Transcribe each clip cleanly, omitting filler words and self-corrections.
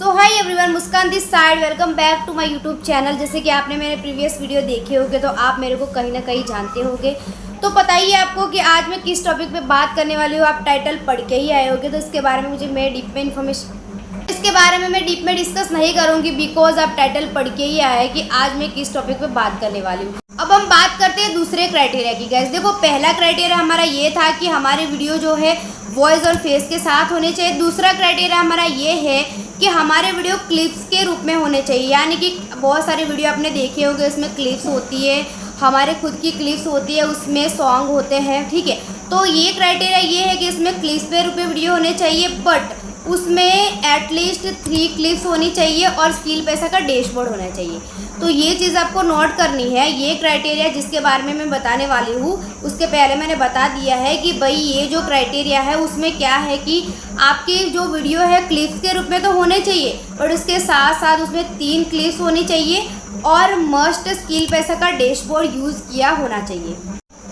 So hi everyone, Muskaan this side. Welcome back to my YouTube channel. जैसे कि आपने मेरे प्रीवियस वीडियो देखे होंगे तो आप मेरे को कहीं ना कहीं जानते होंगे। तो पता ही है आपको कि आज मैं किस टॉपिक पे बात करने वाली हूँ। आप टाइटल पढ़ के ही आए होंगे, तो इसके बारे में मैं डीप में डिस्कस नहीं करूँगी, बिकॉज आप टाइटल पढ़ के ही आए कि आज मैं किस टॉपिक पे बात करने वाली हूँ। अब हम बात करते हैं दूसरे क्राइटेरिया की। गाइस देखो, पहला क्राइटेरिया हमारा ये था कि हमारे वीडियो जो है वॉइस और फेस के साथ होने चाहिए। दूसरा क्राइटेरिया हमारा ये है कि हमारे वीडियो क्लिप्स के रूप में होने चाहिए, यानी कि बहुत सारे वीडियो आपने देखे होंगे, उसमें क्लिप्स होती है, हमारे खुद की क्लिप्स होती है, उसमें सॉन्ग होते हैं, ठीक है। तो ये क्राइटेरिया ये है कि इसमें क्लिप्स के रूप में वीडियो होने चाहिए, बट उसमें एटलीस्ट 3 क्लिप्स होनी चाहिए और स्किल पैसा का डैशबोर्ड होना चाहिए। तो ये चीज़ आपको नोट करनी है। ये क्राइटेरिया जिसके बारे में मैं बताने वाली हूँ, उसके पहले मैंने बता दिया है कि भाई ये जो क्राइटेरिया है उसमें क्या है कि आपकी जो वीडियो है क्लिप्स के रूप में तो होने चाहिए, और उसके साथ साथ उसमें 3 क्लिप्स होनी चाहिए और मस्ट स्किल पैसा का डैशबोर्ड यूज़ किया होना चाहिए।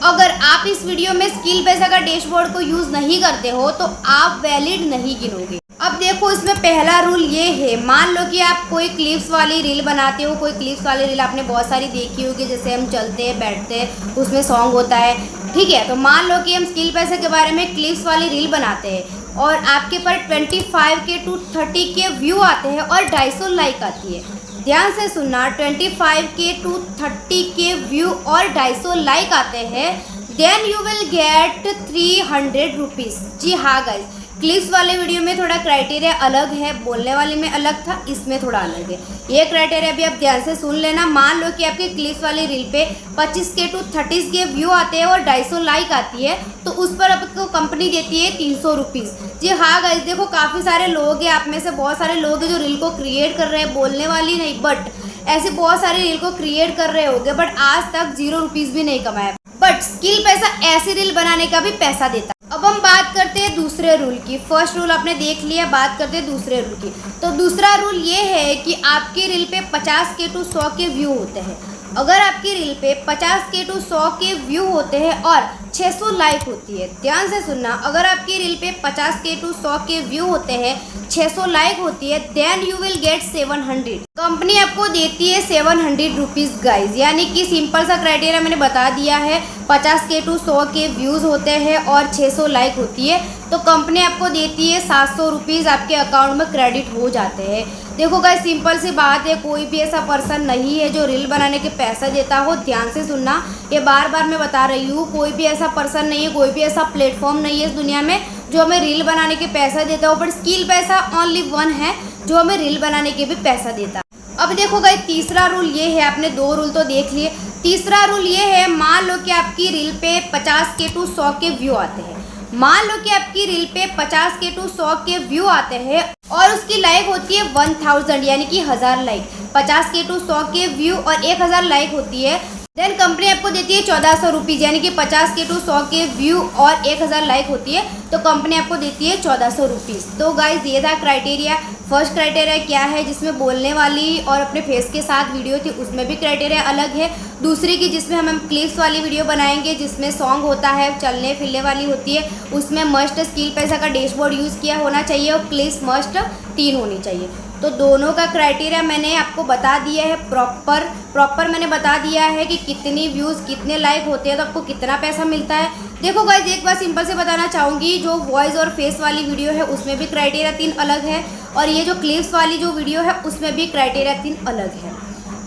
अगर आप इस वीडियो में स्किल पैसा का डैशबोर्ड को यूज़ नहीं करते हो तो आप वैलिड नहीं गिनोगे। अब देखो, इसमें पहला रूल ये है, मान लो कि आप कोई क्लिप्स वाली रील बनाते हो। कोई क्लिप्स वाली रील आपने बहुत सारी देखी होगी, जैसे हम चलते हैं बैठते हैं उसमें सॉन्ग होता है, ठीक है। तो मान लो कि हम स्किल पैसा के बारे में क्लिप्स वाली रील बनाते हैं और आपके पर 25K to 30K व्यू आते हैं और 250 लाइक आती है। ध्यान से सुनना, 25K to 30K व्यू और 250 लाइक आते हैं, then you will get 300 rupees. जी हाँ गाइज, क्लिप्स वाले वीडियो में थोड़ा क्राइटेरिया अलग है, बोलने वाले में अलग था, इसमें थोड़ा अलग है। ये क्राइटेरिया भी आप ध्यान से सुन लेना। मान लो कि आपके क्लिप्स वाली रील पे 25K to 30K व्यू आते हैं और 250 लाइक आती है, तो उस पर आपको कंपनी देती है 300 रुपीज़। जी हाँ गाइस, देखो काफ़ी सारे लोग हैं, आप में से बहुत सारे लोग हैं जो रील को क्रिएट कर रहे हैं, बोलने वाली नहीं, बट ऐसे बहुत सारे रील को क्रिएट कर रहे होंगे, बट आज तक 0 रुपीज़ भी नहीं कमाया। बट स्किल पैसा ऐसी रील बनाने का भी पैसा देता। अब हम बात करते हैं दूसरे रूल की। फर्स्ट रूल आपने देख लिया, बात करते हैं दूसरे रूल की। तो दूसरा रूल ये है कि आपकी रील पे 50K to 100K व्यू होते हैं। अगर आपकी रील पे 50K to 100K व्यू होते हैं और 600 लाइक होती है, ध्यान से सुनना, अगर आपकी रील पे 50K to 100K व्यू होते हैं, 600 लाइक होती है, then you will get 700। Company आपको देती है 700 रुपीज़ गाइज। यानी कि सिंपल सा क्राइटेरिया मैंने बता दिया है, 50K to 100K व्यूज़ होते हैं और 600 लाइक होती है, तो कंपनी आपको देती है 700 रुपीज़, आपके अकाउंट में क्रेडिट हो जाते हैं। देखो गाइस, सिंपल सी बात है, कोई भी ऐसा पर्सन नहीं है जो रील बनाने के पैसा देता हो। ध्यान से सुनना, ये बार बार मैं बता रही हूँ, कोई भी ऐसा पर्सन नहीं है, कोई भी ऐसा प्लेटफॉर्म नहीं है इस दुनिया में जो हमें रील बनाने के पैसा देता हो। बट स्किल पैसा ओनली वन है जो हमें रील बनाने के भी पैसा देता। अब देखो गाइस, तीसरा रूल ये है, आपने 2 रूल तो देख लिए। तीसरा रूल ये है, मान लो कि आपकी रील पे 50K to 100K व्यू आते हैं। मान लो कि आपकी रील पे 50K to 100K व्यू आते हैं और उसकी लाइक होती है 1000, यानी कि 1000 like. 50K to 100K view और 1000 लाइक होती है, देन कंपनी आपको देती है 1400 रुपीज़। यानी कि 50K to 100K व्यू और 1000 लाइक होती है, तो कंपनी आपको देती है 1400 रुपीज़। तो गाइज ये था क्राइटेरिया। फर्स्ट क्राइटेरिया क्या है, जिसमें बोलने वाली और अपने फेस के साथ वीडियो थी, उसमें भी क्राइटेरिया अलग है। दूसरी की जिसमें हम क्लिप्स वाली वीडियो बनाएंगे, जिसमें सॉन्ग होता है, चलने फिरने वाली होती है, उसमें मस्ट स्किल पैसा का डैशबोर्ड यूज़ किया होना चाहिए और क्लिप्स मस्ट 3 होनी चाहिए। तो दोनों का क्राइटेरिया मैंने आपको बता दिया है, प्रॉपर मैंने बता दिया है कि कितनी व्यूज़ कितने लाइक होते हैं तो आपको कितना पैसा मिलता है। देखो गाइज, एक बात सिंपल से बताना चाहूँगी, जो वॉइस और फेस वाली वीडियो है उसमें भी क्राइटेरिया 3 अलग है, और ये जो क्लिप्स वाली जो वीडियो है उसमें भी क्राइटेरिया 3 अलग है।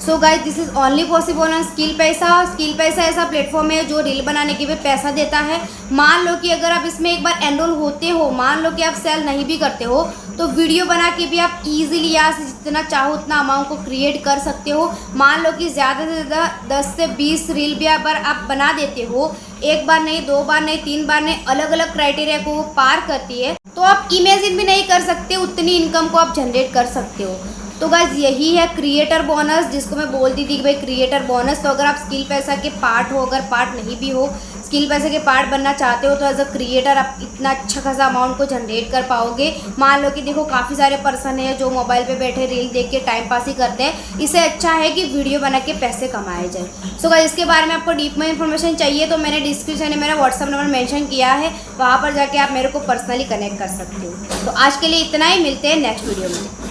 So guys, this is only possible on skill पैसा। स्किल पैसा ऐसा प्लेटफॉर्म है जो रील बनाने के भी पैसा देता है। मान लो कि अगर आप इसमें एक बार एनरोल होते हो, मान लो कि आप सेल नहीं भी करते हो, तो वीडियो बना के भी आप इजीली यहाँ से जितना चाहो उतना अमाउंट को क्रिएट कर सकते हो। मान लो कि ज़्यादा से ज़्यादा 10 से 20 रील भी अगर आप बना देते हो, एक बार नहीं, 2 बार नहीं, 3 बार नहीं, अलग अलग क्राइटेरिया को वो पार करती है, तो आप इमेजिन भी नहीं कर सकते उतनी इनकम को आप जनरेट कर सकते हो। तो गाइज यही है क्रिएटर बोनस, जिसको मैं बोलती थी कि भाई क्रिएटर बोनस। तो अगर आप स्किल पैसा के पार्ट हो, अगर पार्ट नहीं भी हो, स्किल पैसे के पार्ट बनना चाहते हो, तो एज अ क्रिएटर आप इतना अच्छा खासा अमाउंट को जनरेट कर पाओगे। मान लो कि देखो काफ़ी सारे पर्सन हैं जो मोबाइल पे बैठे रील देख के टाइम पास ही करते हैं, इससे अच्छा है कि वीडियो बना के पैसे कमाए जाए। सो गाइस, इसके बारे में आपको डीप में इन्फॉर्मेशन चाहिए तो मैंने डिस्क्रिप्शन में मेरा व्हाट्सअप नंबर मेंशन किया है, वहाँ पर जाके आप मेरे को पर्सनली कनेक्ट कर सकते हो। तो आज के लिए इतना ही, मिलते हैं नेक्स्ट वीडियो में।